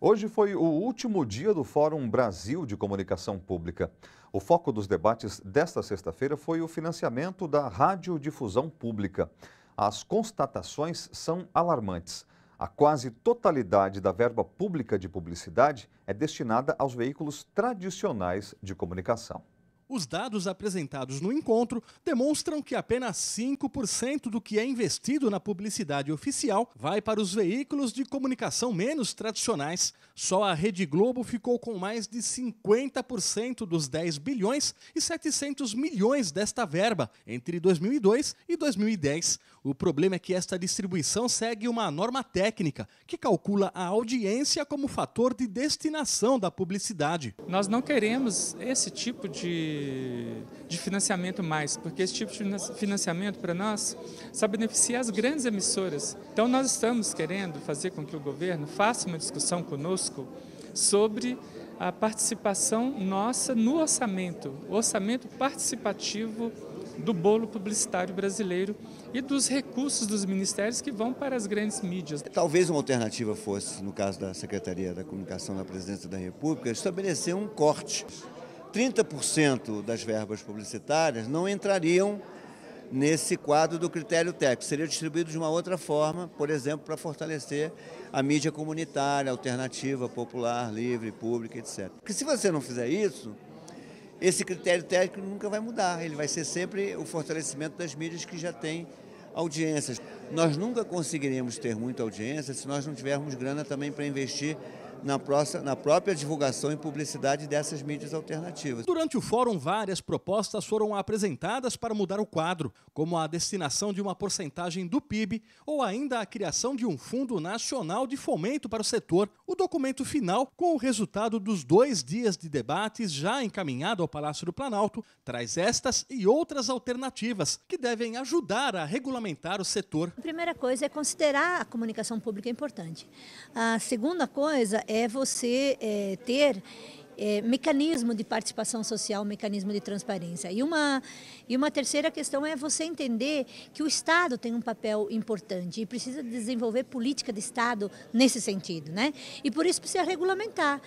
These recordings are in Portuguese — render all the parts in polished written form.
Hoje foi o último dia do Fórum Brasil de Comunicação Pública. O foco dos debates desta sexta-feira foi o financiamento da radiodifusão pública. As constatações são alarmantes. A quase totalidade da verba pública de publicidade é destinada aos veículos tradicionais de comunicação. Os dados apresentados no encontro demonstram que apenas 5% do que é investido na publicidade oficial vai para os veículos de comunicação menos tradicionais. Só a Rede Globo ficou com mais de 50% dos 10 bilhões e 700 milhões desta verba entre 2002 e 2010. O problema é que esta distribuição segue uma norma técnica que calcula a audiência como fator de destinação da publicidade. Nós não queremos esse tipo de financiamento mais, porque esse tipo de financiamento para nós só beneficia as grandes emissoras. Então nós estamos querendo fazer com que o governo faça uma discussão conosco sobre a participação nossa no orçamento, o orçamento participativo do bolo publicitário brasileiro e dos recursos dos ministérios que vão para as grandes mídias. Talvez uma alternativa fosse, no caso da Secretaria da Comunicação da Presidência da República, estabelecer um corte. 30% das verbas publicitárias não entrariam nesse quadro do critério técnico, seria distribuído de uma outra forma, por exemplo, para fortalecer a mídia comunitária, alternativa, popular, livre, pública, etc. Porque se você não fizer isso, esse critério técnico nunca vai mudar, ele vai ser sempre o fortalecimento das mídias que já têm audiências. Nós nunca conseguiremos ter muita audiência se nós não tivermos grana também para investir na própria divulgação e publicidade dessas mídias alternativas. Durante o fórum, várias propostas foram apresentadas para mudar o quadro, como a destinação de uma porcentagem do PIB ou ainda a criação de um Fundo Nacional de Fomento para o setor. O documento final, com o resultado dos 2 dias de debates já encaminhado ao Palácio do Planalto, traz estas e outras alternativas que devem ajudar a regulamentar o setor. A primeira coisa é considerar a comunicação pública importante. A segunda coisa é você ter mecanismo de participação social, mecanismo de transparência. E uma terceira questão é você entender que o Estado tem um papel importante e precisa desenvolver política de Estado nesse sentido, né? E por isso precisa regulamentar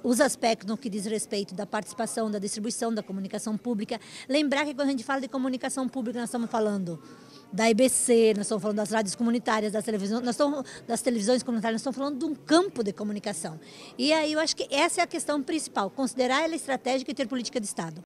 os aspectos no que diz respeito da participação, da distribuição da comunicação pública. Lembrar que quando a gente fala de comunicação pública, nós estamos falando da IBC, nós estamos falando das rádios comunitárias, das televisões comunitárias, nós estamos falando de um campo de comunicação. E aí eu acho que essa é a questão principal, considerar ela estratégica e ter política de Estado.